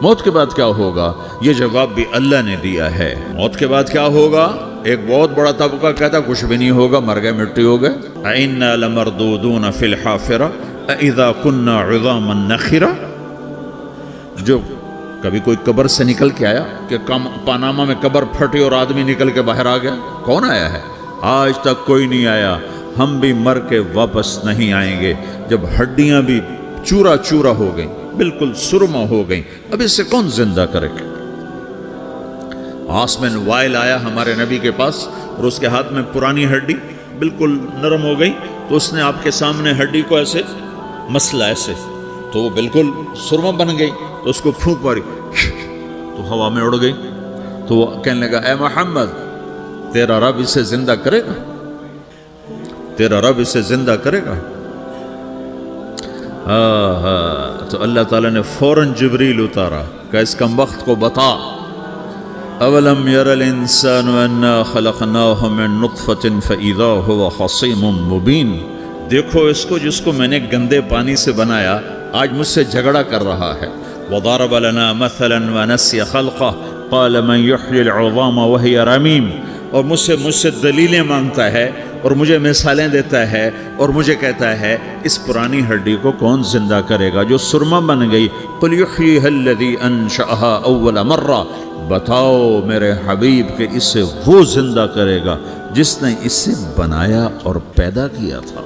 موت کے بعد کیا ہوگا؟ یہ جواب بھی اللہ نے دیا ہے۔ موت کے بعد کیا ہوگا؟ ایک بہت بڑا طبقہ کہتا کچھ بھی نہیں ہوگا، مر گئے مٹی ہو گئے۔ اِنَّا لَمَرْدُودُونَ فِي الْحَافِرَةِ اِذَا كُنَّا عِظَامًا نَخِرَةً۔ جو کبھی کوئی قبر سے نکل کے آیا کہ پاناما میں قبر پھٹی اور آدمی نکل کے باہر آ گیا؟ کون آیا ہے؟ آج تک کوئی نہیں آیا۔ ہم بھی مر کے واپس نہیں آئیں گے۔ جب ہڈیاں بھی چورا چورا ہو گئیں، بالکل سرما ہو گئیں، اب اس سے کون زندہ کرے گا؟ آسمن وائل آیا ہمارے نبی کے پاس اور اس کے ہاتھ میں پرانی ہڈی بالکل نرم ہو گئی، تو اس نے آپ کے سامنے ہڈی کو ایسے مسلا ایسے، تو وہ بالکل سرما بن گئی، تو اس کو پھونک ماری تو ہوا میں اڑ گئی۔ تو وہ کہنے لگا اے محمد، تیرا رب اسے زندہ کرے گا؟ تیرا رب اسے زندہ کرے گا؟ تو اللہ تعالیٰ نے فوراً جبریل اتارا کہ اس کمبخت کو بتا، اولم یر الانسان انا خلقناہ من نطفۃ فاذا هو خصیم مبین۔ دیکھو اس کو جس کو میں نے گندے پانی سے بنایا، آج مجھ سے جھگڑا کر رہا ہے۔ وضرب لنا مثلا ونسی خلقہ قال من یحیی العظام وہی رمیم۔ اور مجھ سے دلیلیں مانگتا ہے اور مجھے مثالیں دیتا ہے اور مجھے کہتا ہے اس پرانی ہڈی کو کون زندہ کرے گا جو سرما بن گئی؟ قل یحییہا الذی انشأہا اول مرہ۔ بتاؤ میرے حبیب کہ اسے وہ زندہ کرے گا جس نے اسے بنایا اور پیدا کیا تھا۔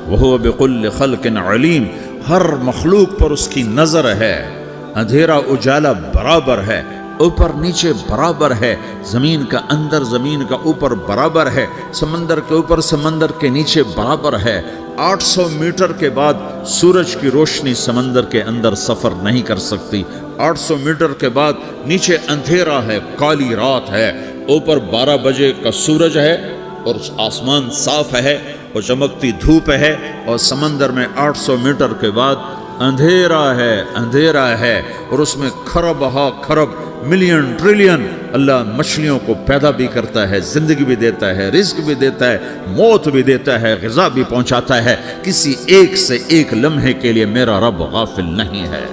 وہو بکل خلق علیم۔ ہر مخلوق پر اس کی نظر ہے، اندھیرا اجالا برابر ہے، اوپر نیچے برابر ہے، زمین کا اندر زمین کا اوپر برابر ہے، سمندر کے اوپر سمندر کے نیچے برابر ہے۔ 800 میٹر کے بعد سورج کی روشنی سمندر کے اندر سفر نہیں کر سکتی۔ 800 میٹر کے بعد نیچے اندھیرا ہے، کالی رات ہے، اوپر 12 بجے کا سورج ہے اور آسمان صاف ہے اور چمکتی دھوپ ہے، اور سمندر میں 800 میٹر کے بعد اندھیرا ہے اور اس میں کھرب ہا کھرب ملین ٹریلین اللہ مچھلیوں کو پیدا بھی کرتا ہے، زندگی بھی دیتا ہے، رزق بھی دیتا ہے، موت بھی دیتا ہے، غذا بھی پہنچاتا ہے۔ کسی ایک سے ایک لمحے کے لیے میرا رب غافل نہیں ہے۔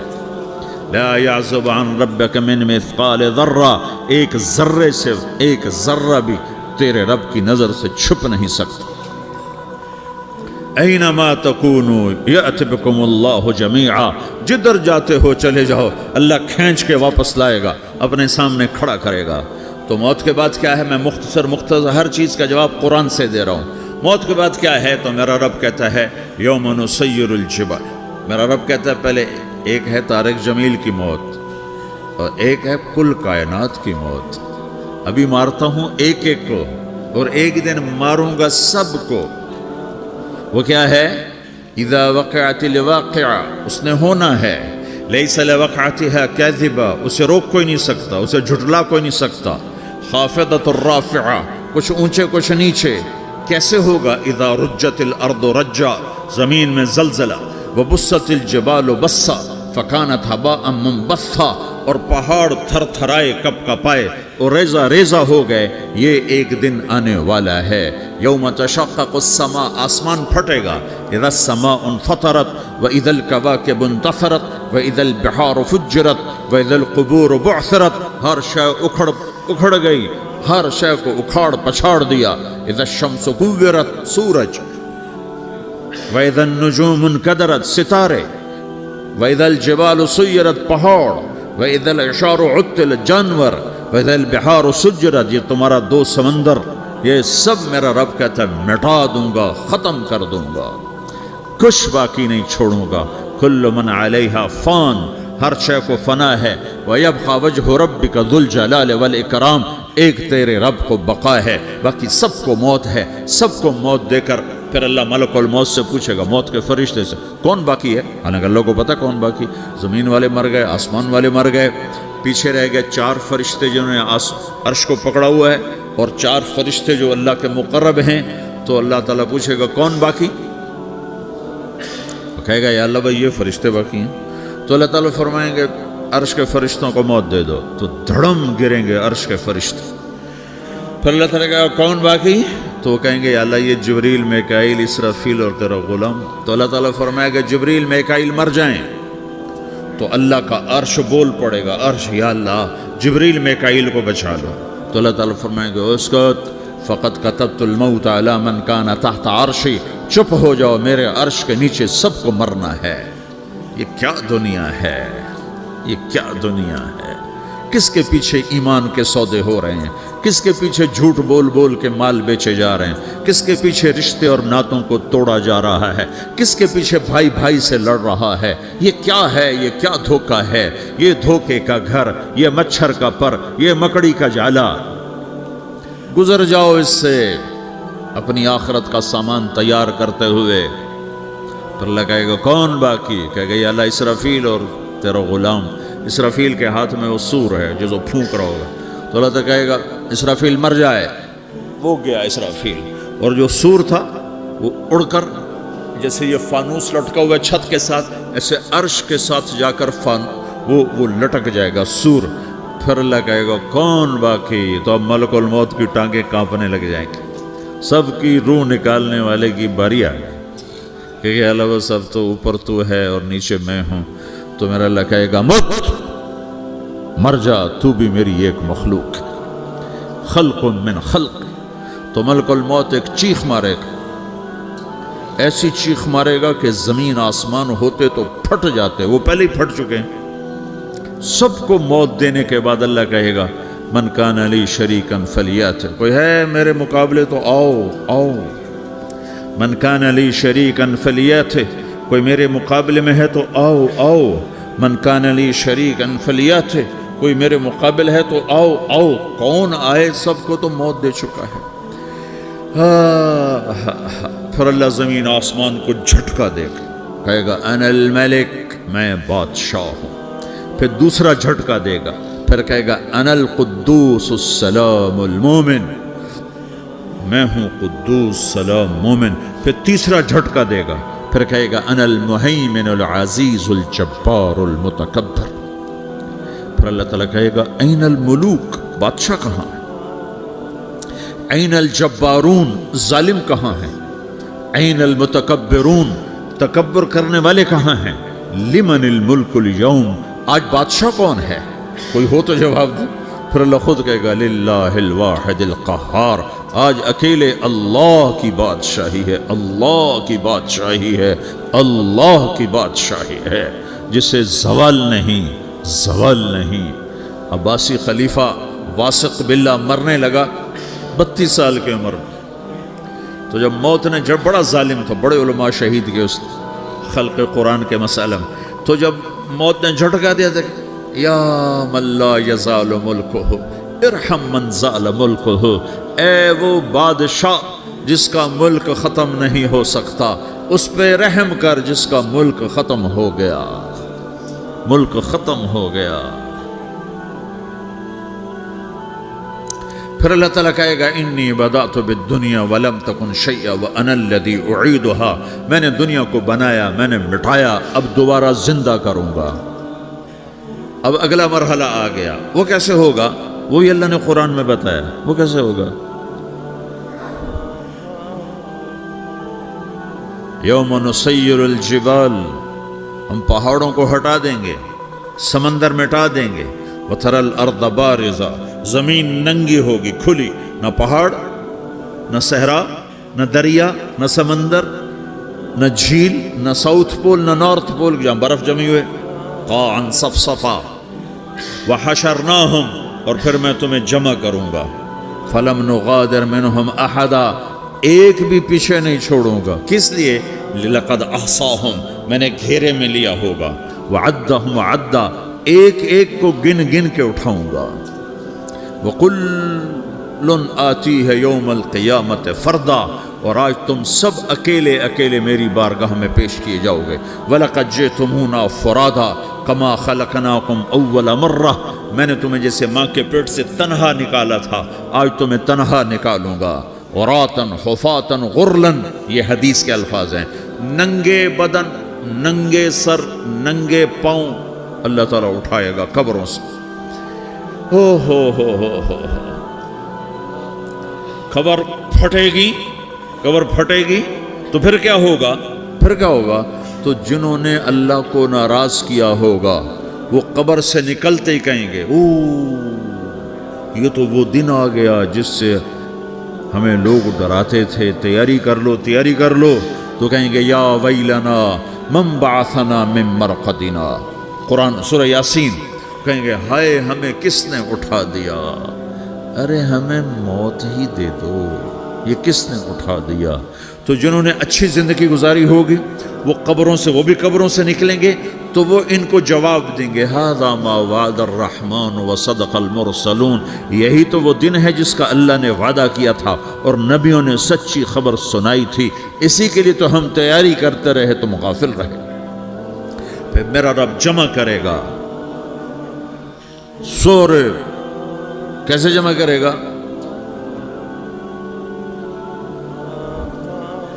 لا يعزب عن ربك من مثقال ذرہ، ایک ذرے سے ایک ذرہ بھی تیرے رب کی نظر سے چھپ نہیں سکتا۔ اینما تکونوا یأت بکم اللہ جمیعا، جدھر جاتے ہو چلے جاؤ، اللہ کھینچ کے واپس لائے گا، اپنے سامنے کھڑا کرے گا۔ تو موت کے بعد کیا ہے؟ میں مختصر ہر چیز کا جواب قرآن سے دے رہا ہوں۔ موت کے بعد کیا ہے؟ تو میرا رب کہتا ہے یوم نسیر الجبال۔ میرا رب کہتا ہے پہلے ایک ہے طارق جمیل کی موت اور ایک ہے کل کائنات کی موت۔ ابھی مارتا ہوں ایک ایک کو اور ایک دن ماروں گا سب کو۔ وہ کیا ہے؟ اذا وقعت الواقعہ، اس نے ہونا ہے۔ لیس لوقعتها کاذبہ، اسے روک کوئی نہیں سکتا، اسے جھٹلا کوئی نہیں سکتا۔ خافضۃ الرافعہ، کچھ اونچے کچھ نیچے۔ کیسے ہوگا؟ اذا رجت الارض رجا، زمین میں زلزلہ۔ وبست الجبال بسا فکانت ہباء منبثا، اور پہاڑ تھر تھرائے کپ کپائے اور ریزہ ریزہ ہو گئے۔ یہ ایک دن آنے والا ہے۔ یوم تشقق السماء، آسمان پھٹے گا۔ اذا السماء انفطرت واذا الكواكب انتثرت واذا البحار فجرت واذا القبور بعثرت، ہر شے اکھڑ گئی، ہر شے کو اکھاڑ پچھاڑ دیا۔ اذا الشمس كورت، سورج۔ وَإِذَا النُّجُومُ انْكَدَرَتْ، ستارے۔ وَإِذَا الْجِبَالُ سُيِّرَتْ، پہاڑ۔ وَإِذَا الْعِشَارُ عُطِّلَتْ، جانور۔ وَإِذَا الْبِحَارُ سُجِّرَتْ، یہ تمہارا دو سمندر، یہ سب میرا رب کہتا ہے مٹا دوں گا، ختم کر دوں گا، کچھ باقی نہیں چھوڑوں گا۔ كُلُّ مَنْ عَلَيْهَا فان، ہر شے کو فنا ہے۔ وَيَبْقَى وَجْهُ رَبِّكَ ذُو الْجَلَالِ وَالْإِكْرَامِ، ایک تیرے رب کو بقا ہے، باقی سب کو موت ہے۔ سب کو موت دے کر پھر اللہ ملک الموت سے پوچھے گا، موت کے فرشتے سے، کون باقی ہے؟ حالانکہ اللہ کو پتہ کون باقی۔ زمین والے مر گئے، آسمان والے مر گئے، پیچھے رہ گئے 4 فرشتے جنہوں نے عرش کو پکڑا ہوا ہے، اور 4 فرشتے جو اللہ کے مقرب ہیں۔ تو اللہ تعالیٰ پوچھے گا کون باقی؟ وہ کہے گا یا اللہ بھائی یہ فرشتے باقی ہیں۔ تو اللہ تعالیٰ فرمائیں گے عرش کے فرشتوں کو موت دے دو، تو دھڑم گریں گے عرش کے فرشتے۔ پھر اللہ تعالیٰ کہا کون باقی؟ تو وہ کہیں گے یا اللہ یہ جبریل، میکائیل، اسرافیل اور تیرا غلام۔ تو اللہ تعالیٰ فرمائے گا جبریل، میکائیل مر جائیں تو اللہ کا عرش بول پڑے گا، عرش یا اللہ جبریل میکائیل کو بچا لو، تو اللہ تعالیٰ فرمائیں گے اسکت فقط کتبت الموت علی من کان تحت عرشی، چپ ہو جاؤ، میرے عرش کے نیچے سب کو مرنا ہے۔ یہ کیا دنیا ہے، یہ کیا دنیا ہے؟ کس کے پیچھے ایمان کے سودے ہو رہے ہیں، کس کے پیچھے جھوٹ بول بول کے مال بیچے جا رہے ہیں، کس کے پیچھے رشتے اور ناتوں کو توڑا جا رہا ہے، کس کے پیچھے بھائی بھائی سے لڑ رہا ہے۔ یہ کیا ہے، یہ کیا دھوکہ ہے، یہ دھوکے کا گھر، یہ مچھر کا پر، یہ مکڑی کا جالا۔ گزر جاؤ اس سے اپنی آخرت کا سامان تیار کرتے ہوئے۔ پھر اللہ کہے گا کون باقی؟ کہے گا یا اللہ اسرافیل اور تیرا غلام۔ اسرافیل کے ہاتھ میں وہ سور ہے جو پھونک رہا ہوگا، تو اللہ تعالیٰ کہے گا اسرافیل مر جائے، وہ گیا اسرافیل، اور جو سور تھا وہ اڑ کر جیسے یہ فانوس لٹکا ہوا چھت کے ساتھ، ایسے عرش کے ساتھ جا کر وہ لٹک جائے گا سور۔ پھر اللہ کہے گا کون باقی؟ تو اب ملک الموت کی ٹانگیں کانپنے لگ جائیں گی، سب کی روح نکالنے والے کی باری آ گئی، کہ اللہ وہ سب تو اوپر تو ہے اور نیچے میں ہوں۔ تو میرا اللہ کہے گا مت، مر جا، تو بھی میری ایک مخلوق، خلق من خلق۔ تو ملک الموت ایک چیخ مارے گا، ایسی چیخ مارے گا کہ زمین آسمان ہوتے تو پھٹ جاتے، وہ پہلے ہی پھٹ چکے ہیں۔ سب کو موت دینے کے بعد اللہ کہے گا من کان لی شریکن فلیات، کوئی ہے میرے مقابلے تو آؤ آؤ۔ من کان لی شریکن فلیات، کوئی میرے مقابلے میں ہے تو آؤ آؤ۔ من کان لی شریکن فلیات، کوئی میرے مقابل ہے تو آؤ آؤ۔ کون آئے؟ سب کو تو موت دے چکا ہے۔ پھر اللہ زمین آسمان کو جھٹکا دے گا، کہے گا انا الملک، میں بادشاہ ہوں۔ پھر دوسرا جھٹکا دے گا، پھر کہے گا انا القدوس السلام المومن، میں ہوں قدوس سلام مومن۔ پھر تیسرا جھٹکا دے گا، پھر کہے گا انا المہیمن العزیز الجبار المتکبر۔ پھر اللہ تعالیٰ کہے گا این الملوک، بادشاہ کہاں ہے؟ این الجبارون، ظالم کہاں ہیں؟ این المتکبرون، تکبر کرنے والے کہاں ہیں؟ لمن الملک اليوم، آج بادشاہ کون ہے؟ کوئی ہو تو جواب دے۔ پھر اللہ خود کہے گا للہ الواحد القہار، آج اکیلے اللہ کی بادشاہی ہے، اللہ کی بادشاہی ہے، اللہ کی بادشاہی ہے، جسے زوال نہیں، زوال نہیں۔ عباسی خلیفہ واثق باللہ مرنے لگا 32 سال کی عمر میں، تو جب موت نے، جب بڑا ظالم تھا، بڑے علماء شہید کے اس خلق قرآن کے مسئلہ میں، تو جب موت نے جھٹکا دیا تھا یا من لا یزال ملکہ ارحم من زال ملکہ، اے وہ بادشاہ جس کا ملک ختم نہیں ہو سکتا، اس پہ رحم کر جس کا ملک ختم ہو گیا، ملک ختم ہو گیا۔ پھر اللہ تعالیٰ کہے گا انی بدأت بالدنیا ولم تکن شیئا وانا الذی اعیدها، میں نے دنیا کو بنایا، میں نے مٹایا، اب دوبارہ زندہ کروں گا۔ اب اگلا مرحلہ آ گیا، وہ کیسے ہوگا؟ وہی اللہ نے قرآن میں بتایا، وہ کیسے ہوگا؟ یوم نسیر الجبال، ہم پہاڑوں کو ہٹا دیں گے، سمندر مٹا دیں گے، وتری الارض بارزہ، زمین ننگی ہوگی، کھلی، نہ پہاڑ، نہ صحرا، نہ دریا، نہ سمندر، نہ جھیل، نہ ساؤتھ پول، نہ نارتھ پول جہاں برف جمی ہوئے، قاعا صفصفا، وحشرناہم، اور پھر میں تمہیں جمع کروں گا، فلم نغادر منہم احدا، ایک بھی پیچھے نہیں چھوڑوں گا، کس لیے؟ لقد احصاہم، میں نے گھیرے میں لیا ہوگا، وعدہم عدا، ایک ایک کو گن گن کے اٹھاؤں گا، وَقُلٌ آتِيهَ يَوْمَ الْقِيَامَةِ فَرْدًا، اور آج تم سب اکیلے اکیلے میری بارگاہ میں پیش کیے جاؤ گے، وَلَقَدْ جِئْتُمُونَا فُرَادًا كَمَا خَلَقْنَاكُمْ أَوَّلَ مَرَّةٍ، میں نے تمہیں جیسے ماں کے پیٹ سے تنہا نکالا تھا، آج تمہیں تنہا نکالوں گا، عُرَاةً حُفَاةً غُرْلًا، یہ حدیث کے الفاظ ہیں، ننگے بدن، ننگے سر، ننگے پاؤں اللہ تعالیٰ اٹھائے گا قبروں سے۔ ہو قبر پھٹے گی، قبر پھٹے گی تو پھر کیا ہوگا؟ پھر کیا ہوگا؟ تو جنہوں نے اللہ کو ناراض کیا ہوگا وہ قبر سے نکلتے ہی کہیں گے یہ تو وہ دن آ گیا جس سے ہمیں لوگ ڈراتے تھے، تیاری کر لو تیاری کر لو. تو کہیں گے یا ویلنا من بعثنا من مرقدنا، قرآن سورہ یاسین. کہیں گے ہائے ہمیں کس نے اٹھا دیا، ارے ہمیں موت ہی دے دو، یہ کس نے اٹھا دیا. تو جنہوں نے اچھی زندگی گزاری ہوگی وہ بھی قبروں سے نکلیں گے تو وہ ان کو جواب دیں گے ھذا ما وعد الرحمن وصدق المرسلون، یہی تو وہ دن ہے جس کا اللہ نے وعدہ کیا تھا اور نبیوں نے سچی خبر سنائی تھی، اسی کے لیے تو ہم تیاری کرتے رہے تم غافل رہے. پھر میرا رب جمع کرے گا سورے. کیسے جمع کرے گا؟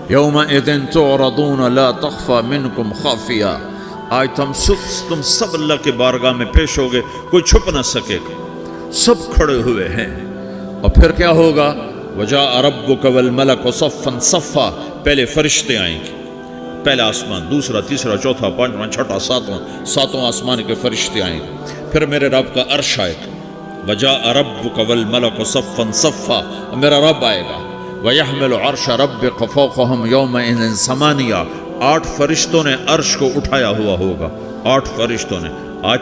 یومئذ تعرضون لا تخفى منکم خافیہ. آج تم سب اللہ کے بارگاہ میں پیش ہوگے، کوئی چھپ نہ سکے گا، سب کھڑے ہوئے ہیں. اور پھر کیا ہوگا؟ وجاء ربک والملک صفا صفا. پہلے فرشتے آئیں گے، پہلا آسمان، دوسرا، تیسرا، چوتھا، پانچواں، چھٹا، ساتواں آسمان کے فرشتے آئیں گے. پھر میرے رب کا عرش آئے گا. وجاء ربک والملک صفا صفا، میرا رب آئے گا. وَيَحْمِلُ عَرْشَ رَبِّكَ فَوْقَهُمْ يَوْمَئِذٍ ثَمَانِيَةٌ. 8 فرشتوں نے عرش کو اٹھایا ہوا ہوگا. 8 فرشتوں نے، آج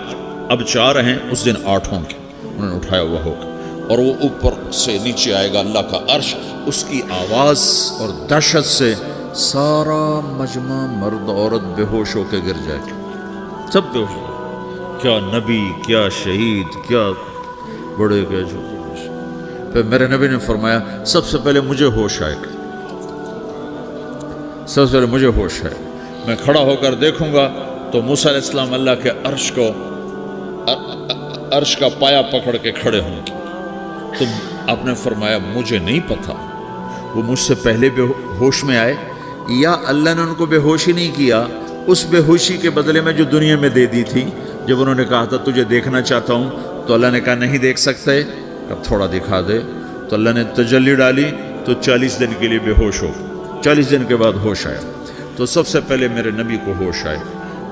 اب 4 ہیں، اس دن 8 ہوں گے، انہوں نے اٹھایا ہوا ہوگا. اور وہ اوپر سے نیچے آئے گا اللہ کا عرش. اس کی آواز اور دہشت سے سارا مجمع مرد عورت بے ہوش ہو کے گر جائے گا، سب بے ہوش. کیا نبی، کیا شہید، کیا بڑے، کیا چھوٹے. پھر میرے نبی نے فرمایا سب سے پہلے مجھے ہوش آئے گا، سب سے پہلے مجھے ہوش ہے. میں کھڑا ہو کر دیکھوں گا تو موسیٰ علیہ السلام اللہ کے عرش کا پایا پکڑ کے کھڑے ہوں گے. تو آپ نے فرمایا مجھے نہیں پتا وہ مجھ سے پہلے بے ہوش میں آئے یا اللہ نے ان کو بے ہوش ہی نہیں کیا. اس بے ہوشی کے بدلے میں جو دنیا میں دے دی تھی، جب انہوں نے کہا تھا تجھے دیکھنا چاہتا ہوں، تو اللہ نے کہا نہیں دیکھ سکتے، اب تھوڑا دکھا دے. تو اللہ نے تجلی ڈالی تو 40 دن کے لیے بے ہوش ہو. 40 دن کے بعد ہوش آیا. تو سب سے پہلے میرے نبی کو ہوش آئے،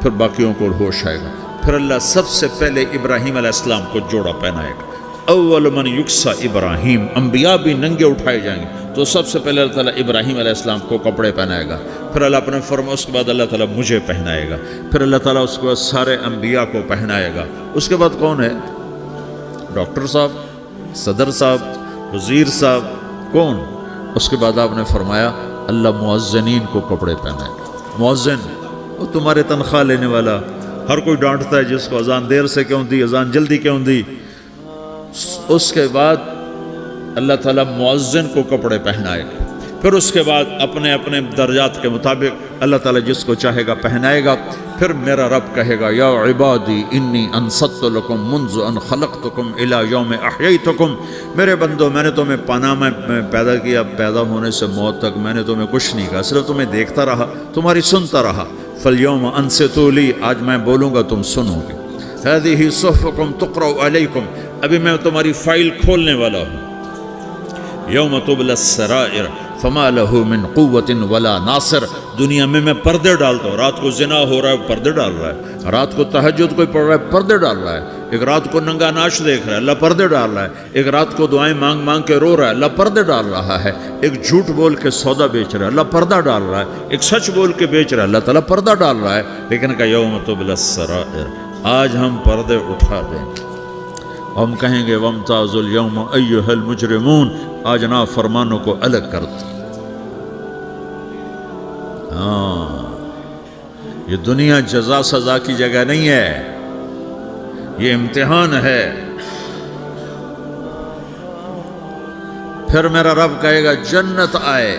پھر باقیوں کو ہوش آئے گا. پھر اللہ سب سے پہلے ابراہیم علیہ السلام کو جوڑا پہنائے گا. اول من یکسا ابراہیم. انبیاء بھی ننگے اٹھائے جائیں گے تو سب سے پہلے اللہ تعالیٰ ابراہیم علیہ السلام کو کپڑے پہنائے گا. پھر اللہ اپنے فرما اس کے بعد اللہ تعالیٰ مجھے پہنائے گا. پھر اللہ تعالیٰ اس کے بعد سارے انبیاء کو پہنائے گا. اس کے بعد کون ہے؟ ڈاکٹر صاحب، صدر صاحب، وزیر صاحب، کون؟ اس کے بعد آپ نے فرمایا اللہ مؤذنین کو کپڑے پہنائے گا. مؤذن وہ تمہارے تنخواہ لینے والا، ہر کوئی ڈانٹتا ہے جس کو اذان دیر سے کیوں دی، اذان جلدی کیوں دی. اس کے بعد اللہ تعالیٰ مؤذن کو کپڑے پہنائے گا. پھر اس کے بعد اپنے اپنے درجات کے مطابق اللہ تعالیٰ جس کو چاہے گا پہنائے گا. پھر میرا رب کہے گا یا عبادی انی انصت لکم منذ ان خلقتکم الی یوم احییتکم. میرے بندو، میں نے تمہیں پاناہ میں پیدا کیا، پیدا ہونے سے موت تک میں نے تمہیں کچھ نہیں کہا، صرف تمہیں دیکھتا رہا، تمہاری سنتا رہا. فالیوم انصتوا لی، آج میں بولوں گا تم سنو گے. ہذہ صحفکم تقرأ علیکم، ابھی میں تمہاری فائل کھولنے والا ہوں. یوم تبلی السرائر فما لہ من قوت ولا ناصر. دنیا میں پردے ڈالتا ہوں. رات کو زنا ہو رہا ہے، پردے ڈال رہا ہے. رات کو تہجد کوئی پڑھ رہا ہے، پردے ڈال رہا ہے. ایک رات کو ننگا ناچ دیکھ رہا ہے، اللہ پردے ڈال رہا ہے. ایک رات کو دعائیں مانگ مانگ کے رو رہا ہے، اللہ پردے ڈال رہا ہے. ایک جھوٹ بول کے سودا بیچ رہا ہے، اللہ پردہ ڈال رہا ہے. ایک سچ بول کے بیچ رہا ہے، اللہ تعالیٰ پردہ ڈال رہا ہے. لیکن کہ یوم تبلی السرائر، آج ہم پردے اٹھا دیں گے. ہم کہیں گے وامتازوا اليوم ایھا المجرمون، آج نافرمانوں کو الگ کر دو. یہ دنیا جزا سزا کی جگہ نہیں ہے، یہ امتحان ہے. پھر میرا رب کہے گا جنت آئے،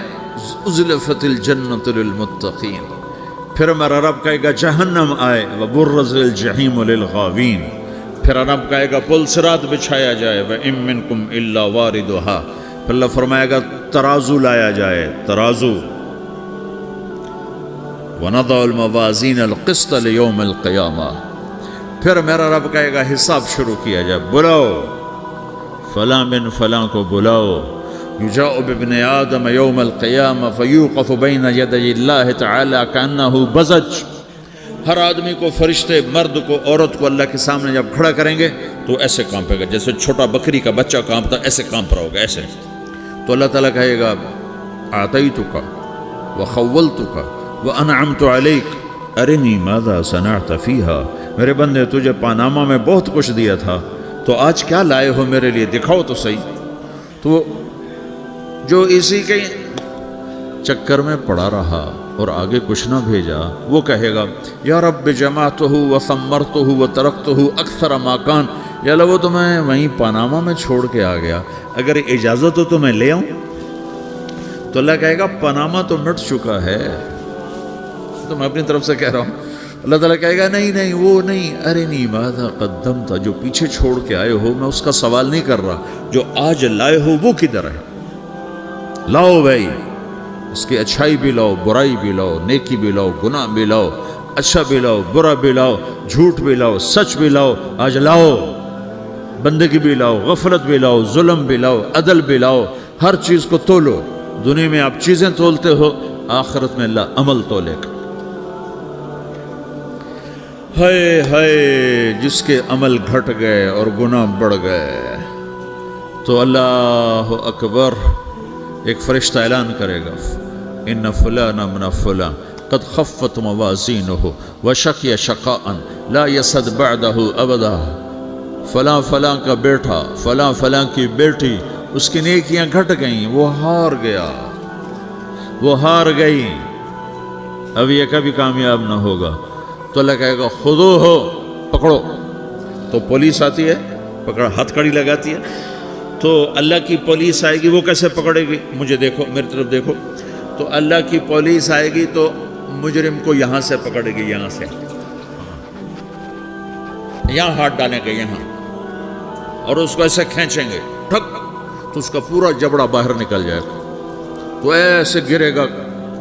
ازلفت الجنت للمتقین. پھر میرا رب کہے گا جہنم آئے، وبرزت الجحیم للغاوین. پھر رب کہے گا پل صراط بچھایا جائے، وَإِن مِّنكُمْ إِلَّا وَارِدُهَا. پھر اللہ فرمائے گا ترازو لایا جائے، ترازو. وَنَضَعُ الْمَوَازِينَ الْقِسْطَ لِيَوْمِ الْقِيَامَةِ. پھر میرا رب کہے گا حساب شروع کیا جائے، بلاؤ فلاں بن فلاں کو بلاؤ. يُجَاءُ بِابْنِ آدَمَ يَوْمَ الْقِيَامَةِ فَيُوقَفُ بَيْنَ يَدَيِ اللَّهِ تَعَالَى كَأَنَّهُ بَزَجٌ. ہر آدمی کو، فرشتے، مرد کو، عورت کو اللہ کے سامنے جب کھڑا کریں گے تو ایسے کانپے گا، جیسے چھوٹا بکری کا بچہ کانپتا، ایسے کانپ رہا ہوگا ایسے. تو اللہ تعالیٰ کہے گا اعطیتک وخولتک وانعمت علیک ارنی ماذا صنعت فیہا. میرے بندے تجھے پاناما میں بہت کچھ دیا تھا، تو آج کیا لائے ہو میرے لیے، دکھاؤ تو صحیح. تو جو اسی کے چکر میں پڑا رہا اور آگے کچھ نہ بھیجا، وہ کہے گا یا رب جمعتہ وثمرتہ وترکتہ اکثر ما کان. یا اللہ وہ تو میں وہیں پاناما میں چھوڑ کے آ گیا، اگر اجازت ہو تو میں لے آؤں. تو اللہ کہے گا پاناما تو مٹ چکا ہے. تو میں اپنی طرف سے کہہ رہا ہوں. اللہ تعالیٰ کہے گا نہیں نہیں وہ نہیں، ارنی ماذا قدمت، جو پیچھے چھوڑ کے آئے ہو میں اس کا سوال نہیں کر رہا، جو آج لائے ہو وہ کدھر ہے. لاؤ بھائی، اس کی اچھائی بھی لاؤ، برائی بھی لاؤ، نیکی بھی لاؤ، گناہ بھی لاؤ، اچھا بھی لاؤ، برا بھی لاؤ، جھوٹ بھی لاؤ، سچ بھی لاؤ. آج لاؤ، بندگی بھی لاؤ، غفلت بھی لاؤ، ظلم بھی لاؤ، عدل بھی لاؤ. ہر چیز کو تولو. دنیا میں آپ چیزیں تولتے ہو، آخرت میں اللہ عمل تولے گا. ہائے ہائے جس کے عمل گھٹ گئے اور گناہ بڑھ گئے، تو اللہ اکبر، ایک فرشتہ اعلان کرے گا ان فلان من فلان قد خفت موازینہ وشقی شقاء لا یسد بعدہ ابدا. فلاں فلاں کا بیٹا، فلاں فلاں کی بیٹی، اس کی نیکیاں گھٹ گئیں، وہ ہار گیا، وہ ہار گئی، اب یہ کبھی کامیاب نہ ہوگا. تو اللہ کہے گا خودو ہو، پکڑو. تو پولیس آتی ہے، پکڑ ہتھ کڑی لگاتی ہے. تو اللہ کی پولیس آئے گی، وہ کیسے پکڑے گی؟ مجھے دیکھو، میری طرف دیکھو. تو اللہ کی پولیس آئے گی تو مجرم کو یہاں سے پکڑے گی، یہاں سے، یہاں ہاتھ ڈالیں گے یہاں، اور اس کو ایسے کھینچیں گے ٹھک، تو اس کا پورا جبڑا باہر نکل جائے گا. تو ایسے گرے گا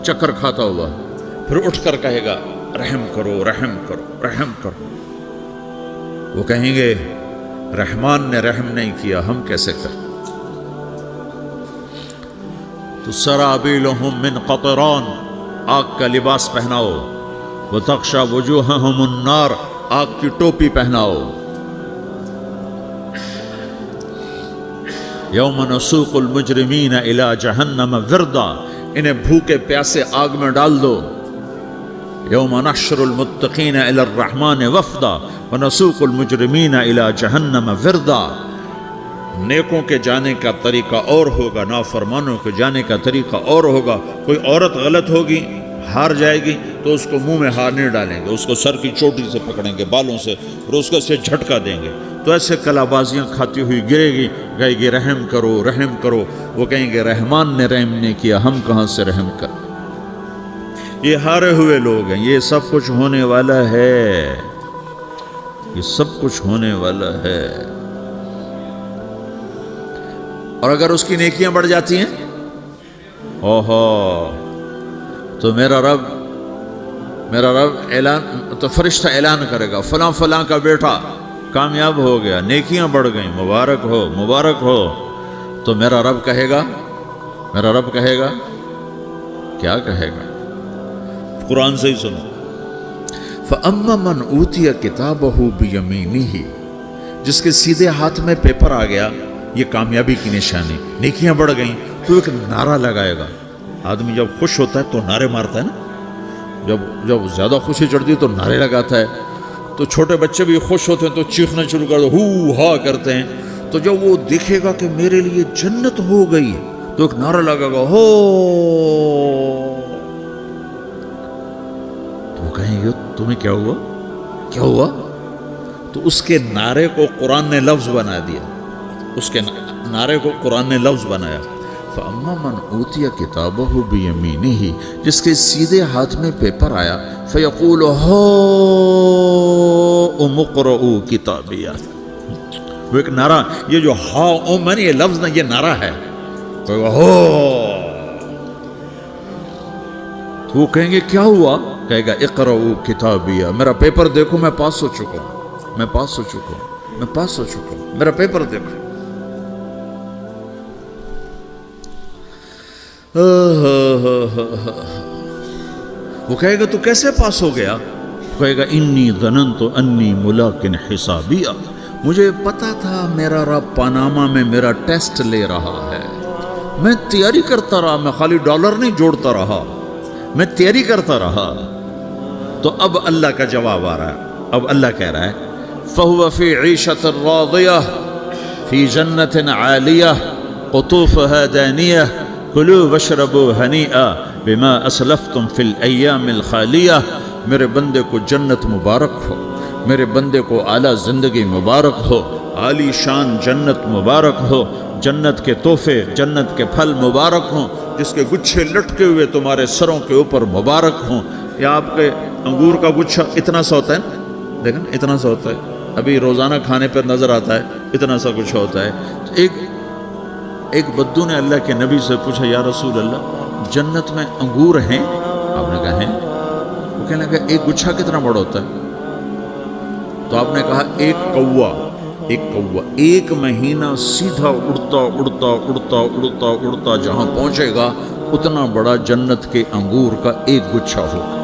چکر کھاتا ہوا، پھر اٹھ کر کہے گا رحم کرو، رحم کرو، رحم کرو. وہ کہیں گے رحمان نے رحم نہیں کیا، ہم کیسے کریں؟ تو سرابیلہم من قطران، آگ کا لباس پہناؤ. وتغشی وجوہہم النار، آگ کی ٹوپی پہناؤ. یوم نسوق المجرمین الی جہنم وردا، انہیں بھوکے پیاسے آگ میں ڈال دو. یوم نحشر المتقین الی الرحمن وفدا ونسوق المجرمین الی جہنم وردا. نیکوں کے جانے کا طریقہ اور ہوگا، نافرمانوں کے جانے کا طریقہ اور ہوگا. کوئی عورت غلط ہوگی، ہار جائے گی، تو اس کو منہ میں ہار نہیں ڈالیں گے، اس کو سر کی چوٹی سے پکڑیں گے، بالوں سے، اور اس کو سے جھٹکا دیں گے. تو ایسے کلا بازیاں کھاتی ہوئی گرے گی، کہے گی رحم کرو، رحم کرو. وہ کہیں گے رحمان نے رحم نہیں کیا، ہم کہاں سے رحم کر. یہ ہارے ہوئے لوگ ہیں. یہ سب کچھ ہونے والا ہے، یہ سب کچھ ہونے والا ہے. اور اگر اس کی نیکیاں بڑھ جاتی ہیں، اوہو، تو میرا رب اعلان، تو فرشتہ اعلان کرے گا فلاں فلاں کا بیٹا کامیاب ہو گیا، نیکیاں بڑھ گئیں، مبارک ہو، مبارک ہو. تو میرا رب کہے گا کیا کہے گا؟ قرآن سے ہی سنو. فَأَمَّا مَنْ أُوتِيَ كِتَابَهُ بِيَمِينِهِ، جس کے سیدھے ہاتھ میں پیپر آ گیا، یہ کامیابی کی نشانی، نیکیاں بڑھ گئیں. تو ایک نعرہ لگائے گا. آدمی جب خوش ہوتا ہے تو نعرے مارتا ہے نا، جب زیادہ خوشی چڑھتی ہے تو نعرے لگاتا ہے. تو چھوٹے بچے بھی خوش ہوتے ہیں تو چیخنا شروع کر دو، ہو ہا کرتے ہیں. تو جب وہ دیکھے گا کہ میرے لیے جنت ہو گئی، تو ایک نعرہ لگے گا، ہو. تو وہ کہیں گے تمہیں کیا ہوا؟ تو اس کے نعرے کو قرآن نے لفظ بنا دیا، اس کے نعرے کو قرآن نے لفظ بنایا. فَأَمَّا مَنْ أُوتِيَ كِتَابَهُ بِيَمِينِهِ، جس کے سیدھے ہاتھ میں پیپر آیا، فَيَقُولُ هَاؤْمُ اقْرَءُوا كِتَابِيَهْ. وہ ایک نعرہ، یہ جو ہاؤم ہے نا، یہ لفظ نہ، یہ نعرہ ہے. ہو، تو وہ کہیں گے کیا ہوا؟ کہے گا اقرؤوا کتابیہ، میرا پیپر دیکھو، میں پاس ہو چکا ہوں، میرا پیپر دیکھو. وہ کہے گا تو کیسے پاس ہو گیا؟ کہے گا انی ظننت انی ملاقن حسابیہ، مجھے پتا تھا میرا رب پاناما میں میرا ٹیسٹ لے رہا ہے، میں تیاری کرتا رہا، میں خالی ڈالر نہیں جوڑتا رہا، میں تیاری کرتا رہا۔ تو اب اللہ کا جواب آ رہا ہے، اب اللہ کہہ رہا ہے فَهُوَ فِي عِيشَةٍ رَاضِيَةٍ فِي جَنَّةٍ عَالِيَةٍ قُطُوفُهَا دَانِيَةٌ كُلُوا وَاشْرَبُوا هَنِيئًا بِمَا أَسْلَفْتُمْ فِي الْأَيَّامِ الْخَالِيَةِ، میرے بندے کو جنت مبارک ہو، میرے بندے کو اعلیٰ زندگی مبارک ہو، عالی شان جنت مبارک ہو، جنت کے تحفے، جنت کے پھل مبارک ہوں، جس کے گچھے لٹکے ہوئے تمہارے سروں کے اوپر مبارک ہوں۔ یا آپ کے انگور کا گچھا اتنا سا ہوتا ہے نا، دیکھیں اتنا سا ہوتا ہے، ابھی روزانہ کھانے پر نظر آتا ہے، اتنا سا گچھا ہوتا ہے۔ تو ایک بدو نے اللہ کے نبی سے پوچھا یا رسول اللہ جنت میں انگور ہیں؟ آپ نے کہا ہیں۔ وہ کہنے لگا ایک گچھا کتنا بڑا ہوتا ہے؟ تو آپ نے کہا ایک کوا ایک مہینہ سیدھا اڑتا اڑتا اڑتا اڑتا اڑتا جہاں پہنچے گا اتنا بڑا جنت کے انگور کا ایک گچھا ہوگا۔